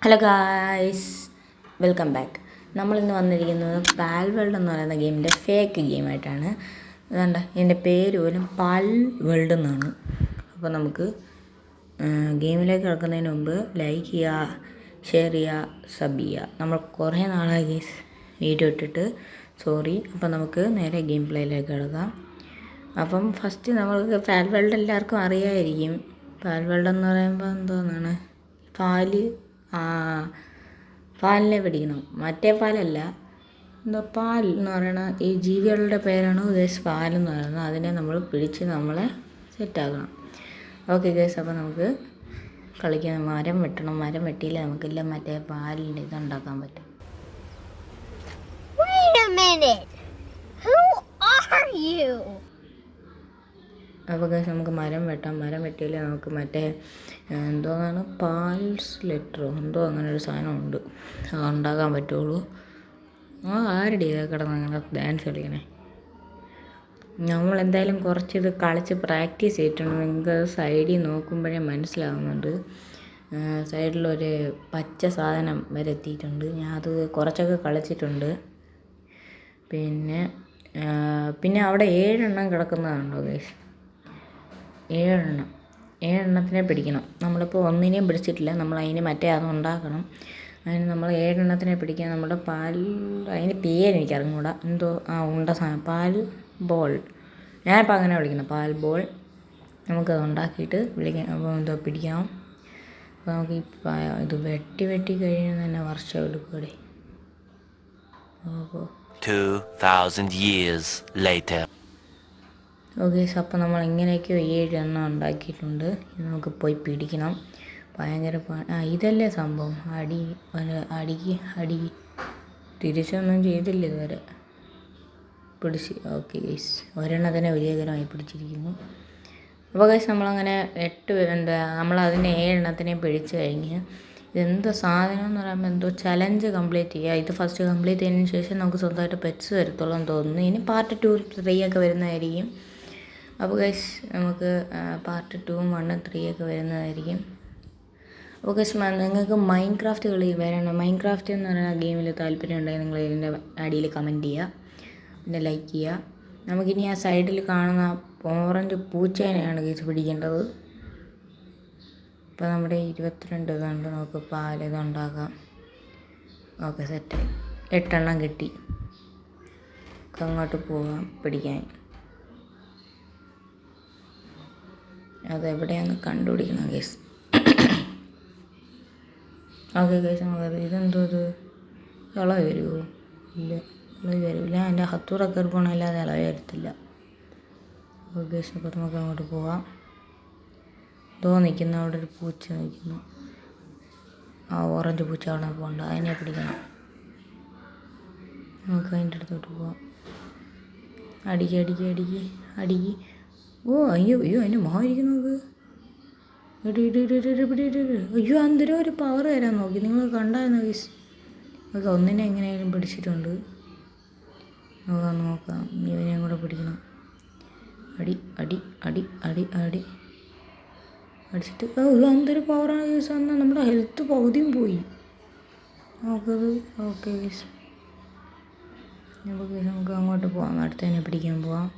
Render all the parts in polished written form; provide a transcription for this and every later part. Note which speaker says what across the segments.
Speaker 1: Hello guys, welcome back. നമ്മളിന്ന് വന്നിരിക്കുന്നത് പാൽ വേൾഡ് എന്ന് പറയുന്ന ഗെയിമിൻ്റെ ഫേക്ക് ഗെയിമായിട്ടാണ്. അതുകൊണ്ട് ഇതിൻ്റെ പേര് പോലും പാൽ വേൾഡ് എന്നാണ്. അപ്പോൾ നമുക്ക് ഗെയിമിലേക്ക് കിടക്കുന്നതിന് മുമ്പ് ലൈക്ക് ചെയ്യുക, ഷെയർ ചെയ്യുക, സബ് ചെയ്യുക. നമ്മൾ കുറേ നാളായി ഗെയ്സ് വീഡിയോ ഇട്ടിട്ട്, സോറി. അപ്പോൾ നമുക്ക് നേരെ ഗെയിം പ്ലേയിലേക്ക് കിടക്കാം. അപ്പം ഫസ്റ്റ് നമ്മൾക്ക് പാൽ വേൾഡ് എല്ലാവർക്കും അറിയാമായിരിക്കും. പാൽ വേൾഡ് എന്ന് പറയുമ്പോൾ എന്തോന്നാണ്, പാലിനെ പിടിക്കണം. മറ്റേ പാലല്ല, എന്തോ പാൽ എന്ന് പറയുന്ന ഈ ജീവികളുടെ പേരാണ് ഗേസ് പാലെന്ന് പറയുന്നത്. അതിനെ നമ്മൾ പിടിച്ച് നമ്മളെ സെറ്റാക്കണം. ഓക്കെ ഗേസ്, അപ്പോൾ നമുക്ക് കളിക്കാൻ. മരം വെട്ടണം. മരം വെട്ടിയില്ലേ നമുക്കില്ല മറ്റേ പാലിൻ്റെ ഇതുണ്ടാക്കാൻ പറ്റും. അപ്പോൾ ഗൈസ് നമുക്ക് മരം വെട്ടാം. മരം വെട്ടിയാലേ നമുക്ക് മറ്റേ എന്തോന്നാണ് പാൽസ് ലെറ്ററോ എന്തോ അങ്ങനെ ഒരു സാധനമുണ്ട്, അത് ഉണ്ടാക്കാൻ പറ്റുള്ളൂ. ആരുടെ ഇതൊക്കെ കിടന്ന് അങ്ങനെ ഡാൻസ് കളിക്കണേ. നമ്മളെന്തായാലും കുറച്ചിത് കളിച്ച് പ്രാക്ടീസ് ചെയ്തിട്ടുണ്ട്. നിങ്ങൾക്ക് സൈഡിൽ നോക്കുമ്പോഴേ മനസ്സിലാവുന്നുണ്ട്. സൈഡിലൊരു പച്ച സാധനം വരെ എത്തിയിട്ടുണ്ട്. ഞാൻ അത് കുറച്ചൊക്കെ കളിച്ചിട്ടുണ്ട്. പിന്നെ അവിടെ 7 എണ്ണം കിടക്കുന്നതാണല്ലോ ഗൈസ്. 7 എണ്ണത്തിനെ പിടിക്കണം. നമ്മളിപ്പോൾ ഒന്നിനെയും പിടിച്ചിട്ടില്ല. നമ്മൾ അതിന് മറ്റേ അത് ഉണ്ടാക്കണം. അതിന് നമ്മൾ 7 എണ്ണത്തിനെ പിടിക്കാൻ നമ്മുടെ പാൽ, അതിന് പേര് എനിക്ക് അറിഞ്ഞുകൂടാ, എന്തോ ഉണ്ട സാധനം, പാൽ ബോൾ. ഞാനിപ്പോൾ അങ്ങനെ വിളിക്കണം, പാൽ ബോൾ. നമുക്കത് ഉണ്ടാക്കിയിട്ട് അപ്പോൾ എന്തോ പിടിക്കണം. അപ്പോൾ നമുക്ക് ഇത് വെട്ടി കഴിഞ്ഞാൽ തന്നെ വർഷം എടുക്കൂടെ. ഓഹോ,
Speaker 2: 2000 years later.
Speaker 1: ഓക്കെ, അപ്പോൾ നമ്മൾ ഇങ്ങനെയൊക്കെയോ 7 എണ്ണം ഉണ്ടാക്കിയിട്ടുണ്ട്. ഇത് നമുക്ക് പോയി പിടിക്കണം. ഭയങ്കര ഇതല്ലേ സംഭവം, അടി തിരിച്ചൊന്നും ചെയ്തില്ല ഇതുവരെ. പിടിച്ച്. ഓക്കെ ഗൈസ്, ഒരെണ്ണത്തിനെ വിജയകരമായി പിടിച്ചിരിക്കുന്നു. അപ്പോൾ ഗൈസ് നമ്മളങ്ങനെ നമ്മളതിനെ 7 എണ്ണത്തിനെ പിടിച്ച് കഴിഞ്ഞ് ഇതെന്തോ സാധനം എന്ന് പറയുമ്പോൾ എന്തോ ചലഞ്ച് കംപ്ലീറ്റ് ചെയ്യുക. ഇത് ഫസ്റ്റ് കംപ്ലീറ്റ് ചെയ്തതിന് ശേഷം നമുക്ക് സ്വന്തമായിട്ട് പെറ്റ്സ് വരത്തുള്ളൂ എന്ന് തോന്നുന്നു. ഇനി പാർട്ട് 2, 3 ഒക്കെ വരുന്നതായിരിക്കും. അപ്പോൾ ഗൈസ് നമുക്ക് പാർട്ട് 2, 1, 3 ഒക്കെ വരുന്നതായിരിക്കും. അപ്പോൾ ഗൈസ് നിങ്ങൾക്ക് മൈൻക്രാഫ്റ്റ് കളി വരണം. മൈൻക്രാഫ്റ്റ് എന്ന് പറയുന്ന ഗെയിമിൽ താല്പര്യം ഉണ്ടെങ്കിൽ നിങ്ങൾ ഇതിൻ്റെ അടിയിൽ കമൻറ്റ് ചെയ്യുക, പിന്നെ ലൈക്ക് ചെയ്യുക. നമുക്കിനി ആ സൈഡിൽ കാണുന്ന ഓറഞ്ച് പൂച്ചേനെയാണ് ഗൈസ് പിടിക്കേണ്ടത്. ഇപ്പോൾ നമ്മുടെ 22 ഇതുണ്ട്. നമുക്ക് പാൽ ഇതുണ്ടാക്കാം. ഓക്കെ, സെറ്റായി. 8 എണ്ണം കിട്ടി. അങ്ങോട്ട് പോകാം പിടിക്കാൻ. അതെവിടെയാണെന്ന് കണ്ടുപിടിക്കണം ഗൈസ്. ഓക്കെ ഗൈസ്, നമുക്കത് ഇതെന്തോ ഇത് ഇളവ് വരുമോ? ഇല്ല, ഇളവ് വരില്ല. എൻ്റെ ഹത്തൂറൊക്കെ എടുക്കണമല്ലാതെ ഇളവ് വരത്തില്ല. ഓക്കെ ഗൈസ്, അപ്പോൾ നമുക്ക് അങ്ങോട്ട് പോകാം. നിൽക്കുന്നു അവിടെ ഒരു പൂച്ച നിൽക്കുന്നു. ഓറഞ്ച് പൂച്ച അവിടെ പോകണ്ട, അതിനെ പിടിക്കണം. നമുക്ക് അതിൻ്റെ അടുത്തോട്ട് പോവാം. അടിക്ക്. അയ്യോ അതിൻ്റെ മോഹരിക്കുന്നു. അയ്യോ, അന്തരം ഒരു പവർ തരാൻ നോക്കി. നിങ്ങൾ കണ്ടായിരുന്നു ഗൈസ്. നമുക്ക് ഒന്നിനെ എങ്ങനെയായാലും പിടിച്ചിട്ടുണ്ട്. നോക്കാം. ഇവനെയും കൂടെ പിടിക്കണം. അടി അടിച്ചിട്ട് എന്തൊരു പവറാണ് ഗൈസ്. എന്നാൽ നമ്മുടെ ഹെൽത്ത് പകുതിയും പോയി. നോക്കത്. ഓക്കെ ഗൈസ്, നമുക്ക് അങ്ങോട്ട് പോകാം. അടുത്തതിനെ പിടിക്കാൻ പോവാം.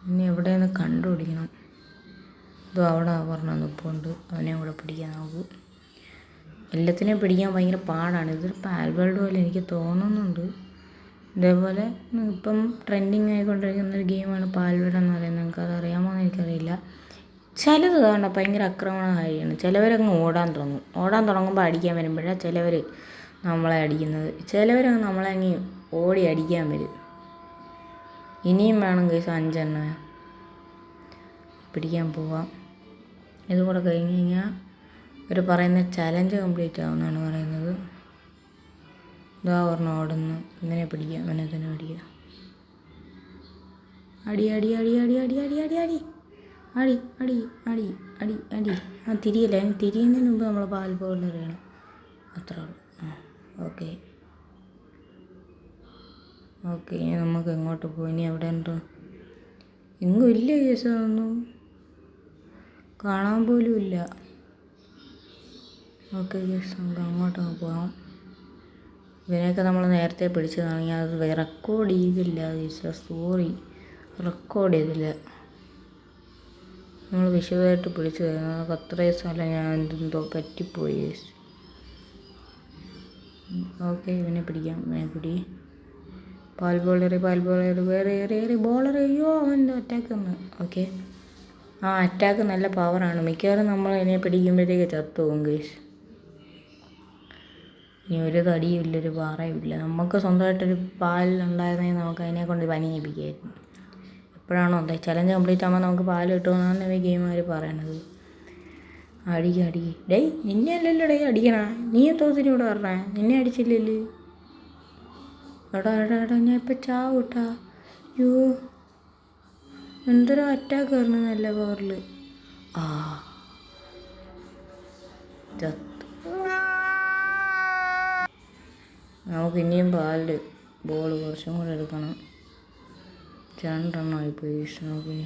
Speaker 1: ഇനി എവിടെയെന്ന് കണ്ടുപിടിക്കണം. അവിടെ പറഞ്ഞ നിൽപ്പുണ്ട്, അവനെ കൂടെ പിടിക്കാൻ നമുക്ക്. എല്ലാത്തിനെയും പിടിക്കാൻ ഭയങ്കര പാടാണ്. ഇതൊരു പാൽ വേൾഡ് പോലെ എനിക്ക് തോന്നുന്നുണ്ട്. ഇതേപോലെ ഇപ്പം ട്രെൻഡിങ് ആയിക്കൊണ്ടിരിക്കുന്നൊരു ഗെയിമാണ് പാൽ വേൾഡ് എന്ന് പറയുന്നത്. നിങ്ങൾക്ക് അത് അറിയാമോ എന്ന് എനിക്കറിയില്ല. ചിലത് കാണാൻ ഭയങ്കര ആക്രമണകാരിയാണ്. ചിലവരങ്ങ് ഓടാൻ തുടങ്ങുമ്പോൾ അടിക്കാൻ വരുമ്പോഴാണ് ചിലവർ നമ്മളെ അടിക്കുന്നത്. ചിലവരങ്ങ് നമ്മളെ അങ്ങ് ഓടി അടിക്കാൻ വരും. ഇനിയും വേണം കേസ് 5 എണ്ണം പിടിക്കാൻ പോവാം. ഇതും കൂടെ കഴിഞ്ഞ് കഴിഞ്ഞാൽ ഒരു പറയുന്ന ചലഞ്ച് കംപ്ലീറ്റ് ആവുമെന്നാണ് പറയുന്നത്. ഒരെണ്ണം ഓടുന്നു. ഇങ്ങനെ പിടിക്കുക, അവനെ തന്നെ പിടിക്കുക. അടി. തിരിയല്ലേ, തിരിയുന്നതിന് മുമ്പ് നമ്മൾ പാൽ പോലെ അറിയണം. അത്രേ ഉള്ളൂ. ഓക്കെ, ഇനി നമുക്ക് എങ്ങോട്ട് പോകും? ഇനി എവിടെ ഉണ്ട്? എങ്ങും ഇല്ല കേസ്, അതൊന്നും കാണാൻ പോലും ഇല്ല. ഓക്കെ ഗൈസ്, നമുക്ക് അങ്ങോട്ടങ്ങ് പോകാം. ഇവനെയൊക്കെ നമ്മൾ നേരത്തെ പിടിച്ചതാണെങ്കിൽ അത് റെക്കോർഡ് ചെയ്തില്ല ഗൈസ്, സോറി, റെക്കോർഡ് ചെയ്തില്ല. നമ്മൾ വിശദമായിട്ട് പിടിച്ചു തരുന്നത് നമുക്ക് അത്രയും സ്ഥലം ഞാൻ എന്തെന്തോ പറ്റിപ്പോയി ഗൈസ്. ഓക്കെ, ഇവനെ പിടിക്കാം, ഇവനെ പിടി. പാൽ ബോളർ വേറെ ബോളർ. അയ്യോ, അവൻ്റെ അറ്റാക്ക് വന്ന്. ഓക്കെ, ആ അറ്റാക്ക് നല്ല പവറാണ്. മിക്കവാറും നമ്മൾ ഇതിനെ പിടിക്കുമ്പോഴത്തേക്ക് ചത്തു പോകും ഗൈസ്. ഇനി ഒരു തടിയും ഇല്ല, ഒരു പാറയും ഇല്ല. നമുക്ക് സ്വന്തമായിട്ടൊരു പാലുണ്ടായിരുന്നെങ്കിൽ നമുക്ക് അതിനെ കൊണ്ട് പനിയിപ്പിക്കായിരുന്നു. എപ്പോഴാണോ ചലഞ്ച് കംപ്ലീറ്റ് ആകുമ്പോൾ നമുക്ക് പാൽ കിട്ടുമെന്നാണ് ഈ ഗെയിമുകാർ പറയണത്. അടിക്ക്. ഡേയ്, നിന്നെ അല്ലല്ലോ ഡേ അടിക്കണ, നീ എന്തോത്തിന് ഇവിടെ പറഞ്ഞേ? നിന്നെ അടിച്ചില്ലല്ലോ. എടാ ഞാൻ ഇപ്പം ചാവൂട്ടാ. യോ, എന്തൊരു അറ്റാക്ക് വരണം നല്ല പവറിൽ. ആ ചത്ത്. നമുക്ക് ഇനിയും പാലിൽ ബോൾ കുറച്ചും കൂടെ എടുക്കണം. 2 എണ്ണമായിപ്പോയി. നോക്കിനി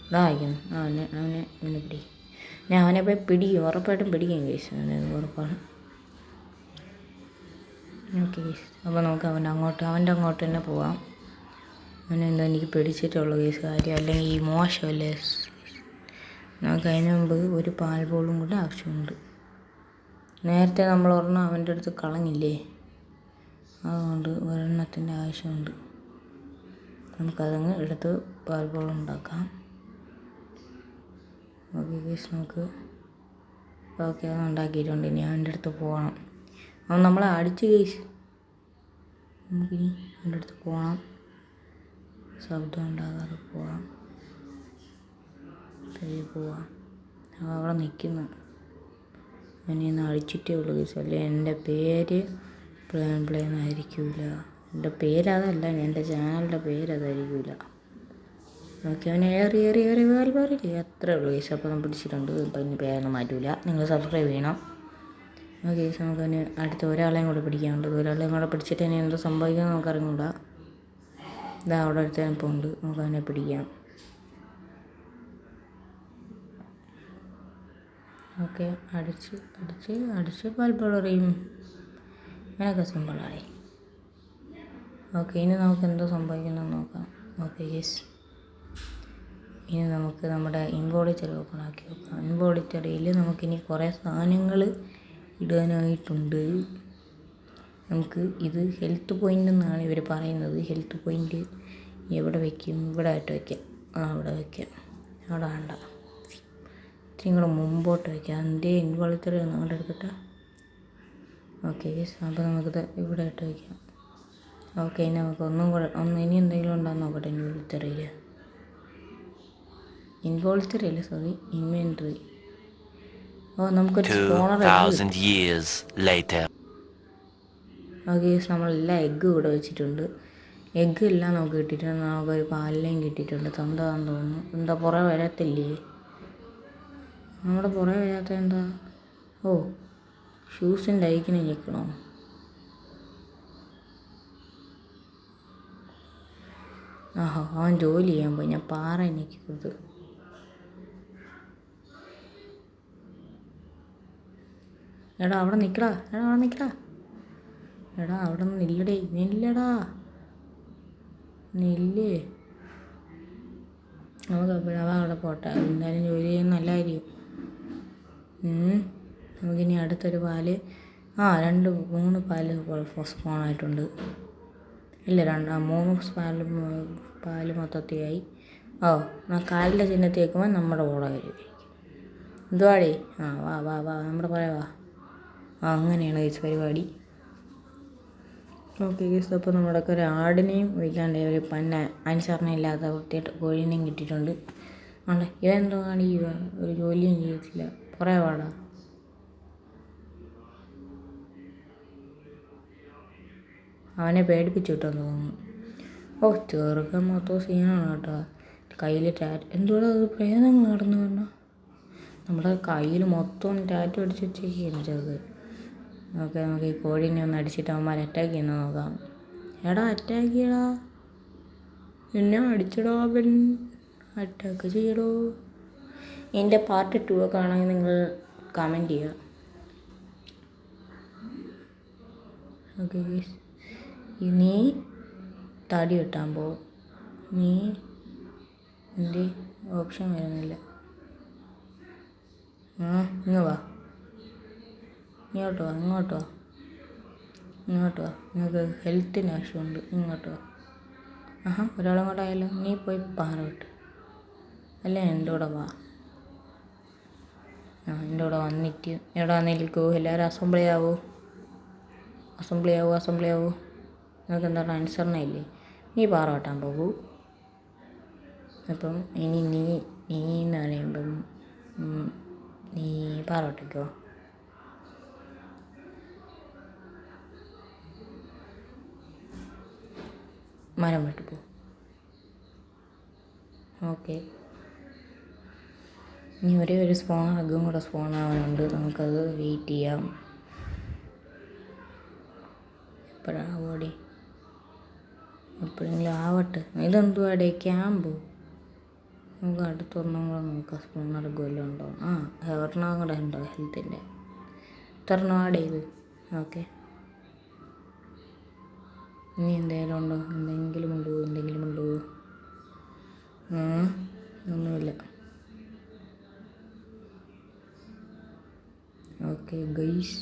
Speaker 1: ഇതാ അയക്കുന്നു. അവനെ പിടി. ഞാൻ അവനെ പോയി പിടിക്കും, ഉറപ്പായിട്ടും പിടിക്കും കേസ്, അവനെ ഉറപ്പാണ്. ഓക്കെ കേസ്, അപ്പോൾ നമുക്ക് അവൻ്റെ അങ്ങോട്ട് തന്നെ പോവാം. അവനെന്താ എനിക്ക് പിടിച്ചിട്ടുള്ള കേസ് കാര്യം, അല്ലെങ്കിൽ ഈ മോശമല്ലേ. നമുക്ക് അതിന് മുമ്പ് ഒരു പാൽ ബോളും കൂടെ ആവശ്യമുണ്ട്. നേരത്തെ നമ്മൾ ഒരെണ്ണം അവൻ്റെ അടുത്ത് കളഞ്ഞില്ലേ, അതുകൊണ്ട് ഒരെണ്ണത്തിൻ്റെ ആവശ്യമുണ്ട്. നമുക്കതങ്ങ് എടുത്ത് പാൽ ബോൾ ഉണ്ടാക്കാം. ഓക്കെ ഗൈസ്, നമുക്ക് ഓക്കെ അത് ഉണ്ടാക്കിയിട്ടുണ്ട്. ഇനി അവൻ്റെ അടുത്ത് പോകണം. അവൻ നമ്മളെ അടിച്ച് ഗൈസ്. നമുക്കിനി അവൻ്റെ അടുത്ത് പോകണം, ശബ്ദം ഉണ്ടാകാതെ പോവാം. പോവാം. അവൻ അവിടെ നിൽക്കുന്നു. അവനെ ഒന്ന് അടിച്ചിട്ടേ ഉള്ളൂ ഗൈസ്, അല്ലെ എൻ്റെ പേര് പ്ലേ എന്നായിരിക്കില്ല. എൻ്റെ പേരതല്ല, എൻ്റെ ചാനലിൻ്റെ പേരതായിരിക്കില്ല. ഓക്കെ, അവനെ ഏറി വേറില്ലേ, അത്രേ ഉള്ളൂ ഗൈസ്. അപ്പോൾ നമ്മൾ പിടിച്ചിട്ടുണ്ട്. ഇപ്പം ഇനി പേരൊന്നും മാറ്റില്ല. നിങ്ങൾ സബ്സ്ക്രൈബ് ചെയ്യണം. ഓക്കെ ഗൈസ്, നമുക്കതിന് അടുത്ത ഒരാളെയും കൂടെ പിടിക്കാനുണ്ട്. ഒരാളെയും കൂടെ പിടിച്ചിട്ട് ഇനി എന്തോ സംഭവിക്കുമെന്ന് നമുക്ക് അറിഞ്ഞൂടാ. ഇതാ അവിടെ അടുത്ത് ഇപ്പോൾ ഉണ്ട്, നമുക്ക് അവനെ പിടിക്കാം. ഓക്കെ, അടിച്ച് പാൽപ്പളറിയും അങ്ങനെയൊക്കെ സിമ്പിളായി. ഓക്കെ, ഇനി നമുക്ക് എന്തോ സംഭവിക്കണമെന്ന് നോക്കാം. ഓക്കെ ഗൈസ്, ഇനി നമുക്ക് നമ്മുടെ ഇൻവോളിറ്ററി ഓപ്പൺ ആക്കി നോക്കാം. ഇൻവോളിറ്ററിയിൽ നമുക്കിനി കുറേ സാധനങ്ങൾ ഇടാനായിട്ടുണ്ട്. നമുക്ക് ഇത് ഹെൽത്ത് പോയിൻ്റ് എന്നാണ് ഇവർ പറയുന്നത്. ഹെൽത്ത് പോയിൻ്റ് എവിടെ വയ്ക്കും? ഇവിടെ ആയിട്ട് വയ്ക്കാം. അവിടെ വയ്ക്കാം, അവിടെ വേണ്ട, ഇത്തിരി കൂടെ മുമ്പോട്ട് വയ്ക്കാം. അതിൻ്റെ ഇൻവോളിറ്ററി ഒന്ന് അങ്ങോട്ട് എടുക്കട്ടെ. ഓക്കെ ഗൈസ്, അപ്പോൾ നമുക്കിത് ഇവിടെ ആയിട്ട് വയ്ക്കാം. ഓക്കെ, ഇനി നമുക്ക് ഇനി എന്തെങ്കിലും ഉണ്ടോയെന്ന് നോക്കട്ടെ. ഇൻവോൾട്ടറി അല്ല, സോറി, ഇൻവെൻട്രി. ഓ, നമുക്കൊരു സ്പോണർ.
Speaker 2: 2000 years later.
Speaker 1: ഓക്കെ, നമ്മളെല്ലാം എഗ്ഗ് ഇവിടെ വെച്ചിട്ടുണ്ട്. എഗ്ഗ് എല്ലാം നമുക്ക് കിട്ടിയിട്ടുണ്ട്. നമുക്കൊരു പാലിനെയും കിട്ടിയിട്ടുണ്ട്. തന്തതാന്ന് തോന്നുന്നു. എന്താ പുറകെ വരത്തില്ലേ? നമ്മുടെ പുറകെ വരാത്ത എന്താ? ഓ, ഷൂസിൻ്റെ ഐക്കിനെ ഞെക്കണോ? ആഹോ, അവൻ ജോലി ചെയ്യാൻ പോയി. ഞാൻ പാറ എനിക്ക് കൊടുത്തു. എടാ അവിടെ നിൽക്കടാ. എടാ അവിടെ നിന്ന് നില്ലടാ. നമുക്ക് അപ്പോഴവ അവിടെ പോട്ടെ. എന്തായാലും ജോലി ചെയ്യുന്ന നല്ലതായിരിക്കും. നമുക്കിനി അടുത്തൊരു പാല് 3 പാല് സ്പോണായിട്ടുണ്ട്. ഇല്ല, 3 പാല് മൊത്തത്തിലായി. ഞാൻ കാലിൻ്റെ ചിഹ്നത്തിൽ വെക്കുമ്പോൾ നമ്മുടെ കൂടെ വരും. എന്തുവാടി? വാ നമ്മുടെ പറയാ. അങ്ങനെയാണ് ഗൈസ് പരിപാടി. ഓക്കെ ഗൈസ്, അപ്പോൾ നമ്മുടെയൊക്കെ ഒരു ആടിനെയും വയ്ക്കാണ്ട് ഒരു അനുസരണയില്ലാത്ത വൃത്തിയായിട്ട് കോഴീനെയും കിട്ടിയിട്ടുണ്ട്. ഇവെന്തോ കാണിക്കുക, ഒരു ജോലിയും ചെയ്യത്തില്ല. കുറേ പാടാ. അവനെ പേടിപ്പിച്ചു കിട്ടുമെന്ന് തോന്നുന്നു. ചെറുക്കൻ മൊത്തം സീനാണ് കേട്ടോ. കയ്യിൽ എന്തുകൂടെ അത് പ്രേതങ്ങൾ നടന്നു പറഞ്ഞാൽ നമ്മുടെ കയ്യിൽ മൊത്തം ടാറ്റു അടിച്ച് വെച്ചേക്കാണ് ചെറുത്. ഓക്കെ, നമുക്ക് ഈ കോഴീനെ ഒന്ന് അടിച്ചിട്ട് അവന്മാർ അറ്റാക്ക് ചെയ്യുന്നത് നോക്കാം. എടാ അറ്റാക്ക് ചെയ്യടാ, എന്നെ അടിച്ചടാ അവൻ, അറ്റാക്ക് ചെയ്യടോ. എൻ്റെ പാർട്ട് 2 ഒക്കെ ആണെങ്കിൽ നിങ്ങൾ കമൻറ്റ് ചെയ്യുക. ഓക്കെ ഗൈസ്, നീ തടി വെട്ടാൻ പോകും. നീ എൻ്റെ ഓപ്ഷൻ വരുന്നില്ല. ഇങ്ങ് വാ, ഇങ്ങോട്ട് വാ, ഇങ്ങോട്ട് വാ, ഇങ്ങോട്ട് വാ. നിങ്ങൾക്ക് ഹെൽത്തിന് ആവശ്യമുണ്ട്, ഇങ്ങോട്ട് വാ. ഒരാളങ്ങോട്ടായാലോ. നീ പോയി പാറ വിട്ട്, അല്ലേ എൻ്റെ കൂടെ വാ. എൻ്റെ കൂടെ വന്നിട്ട് എവിടെ നിൽക്കൂ. എല്ലാവരും അസംബ്ലി ആവൂ, അസംബ്ലി ആവൂ, അസംബ്ലി ആവൂ. നിങ്ങൾക്ക് എന്താണ് അനുസരണ ഇല്ലേ? നീ പാറ വെട്ടാൻ പോകൂ. അപ്പം ഇനി നീ എന്ന് പറയുമ്പം നീ പാറ വെട്ടിക്കോ. മരം വെട്ടിപ്പോ. ഓക്കെ, ഇനി ഒരേ ഒരു സ്പോൺ എഗ്ഗും കൂടെ സ്പോൺ ആവാനുണ്ട്. നമുക്കത് വെയിറ്റ് ചെയ്യാം. എപ്പോഴാവോടി, എപ്പോഴെങ്കിലും ആവട്ടെ. ഇതെന്തുവാടേ ക്യാമ്പ്? നമുക്ക് അടുത്തൊരെണ്ണം കൂടെ നോക്കാം. സ്പോൺ എഗ്ഗ് വല്ലതും ഉണ്ടോ? ഒരെണ്ണം കൂടെ ഉണ്ടോ ഹെൽത്തിൻ്റെ? ഇത്രണ്ണം ആഡ് ചെയ്ത്. ഓക്കെ, ഇനി എന്തെങ്കിലും ഉണ്ടോ? എന്തെങ്കിലും ഉണ്ടോ? ഒന്നുമില്ല. ഓക്കെ ഗൈസ്,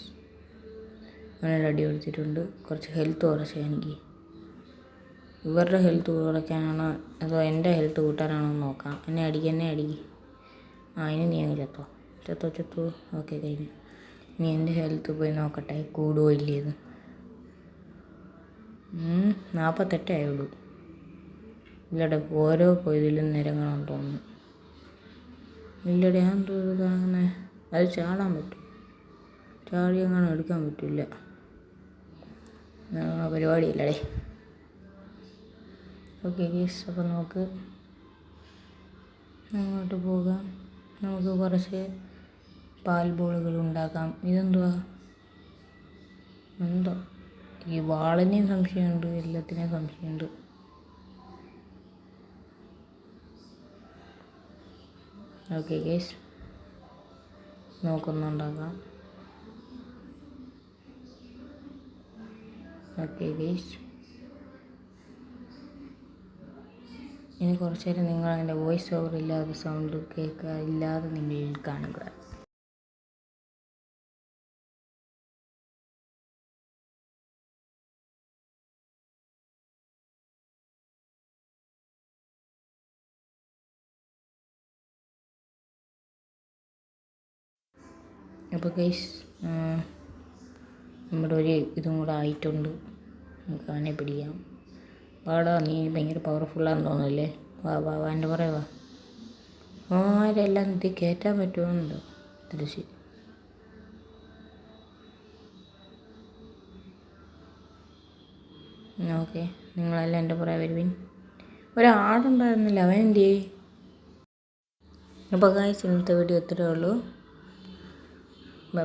Speaker 1: അവനൊരു അടി കൊടുത്തിട്ടുണ്ട്. കുറച്ച് ഹെൽത്ത് കുറച്ച് എനിക്ക്. ഇവരുടെ ഹെൽത്ത് കുറയ്ക്കാനാണോ അതോ എൻ്റെ ഹെൽത്ത് കൂട്ടാനാണോ നോക്കാം. എന്നെ അടിക്ക്. ഇനി നീ അങ്ങ് ചത്തോ. ഓക്കെ കഴിഞ്ഞു. ഇനി എൻ്റെ ഹെൽത്ത് പോയി നോക്കട്ടെ, കൂടുമോ ഇല്ലേന്ന്. 48 ആയുള്ളൂ. ഇല്ലടെ, ഓരോ ഇതിലും നിരങ്ങണമെന്ന് തോന്നുന്നു. ഇല്ലടെ, ഞാൻ എന്തോ ഇത് കാണുന്നത്. അത് ചാടാൻ പറ്റും, ചാടി അങ്ങനെ എടുക്കാൻ പറ്റില്ല. പരിപാടിയില്ലടേ. ഓക്കെ ഗീസ്, അപ്പം നമുക്ക് അങ്ങോട്ട് പോകാം. നമുക്ക് കുറച്ച് പാൽ ബോളുകൾ ഉണ്ടാക്കാം. ഇതെന്തുവാ? എന്തോ ഈ വാളിനെയും സംശയമുണ്ട്, എല്ലാത്തിനെയും സംശയമുണ്ട്. ഓക്കെ ഗൈസ്, നോക്കുന്നുണ്ടാക്കാം. ഓക്കെ ഗൈസ്, ഇനി കുറച്ച് നേരം നിങ്ങൾ അതിൻ്റെ വോയിസ് ഓവർ ഇല്ലാതെ സൗണ്ട് കേൾക്കുക ഇല്ലാതെ നിങ്ങൾ കാണുക. അപ്പോൾ ഗൈസ്, നമ്മുടെ ഒരു ഇതും കൂടെ ആയിട്ടുണ്ട്. നമുക്ക് അവനെ പിടിക്കാം. വാടാ, നീ ഭയങ്കര പവർഫുള്ളാന്ന് തോന്നുന്നല്ലേ. വാ എൻ്റെ പുറകെ വാ. ആരെല്ലാം ഇത് കയറ്റാൻ പറ്റുമെന്നുണ്ടോ തിരിച്ച്? ഓക്കെ, നിങ്ങളെല്ലാം എൻ്റെ പുറകെ വരുവിൻ. ഒരാടുണ്ടായിരുന്നില്ല, അവൻ എന്ത് ചെയ്യും? അപ്പോൾ ഗൈസ്, ഇന്നത്തെ വീഡിയോ ഇത്രയേ ഉള്ളൂ. ബൈ.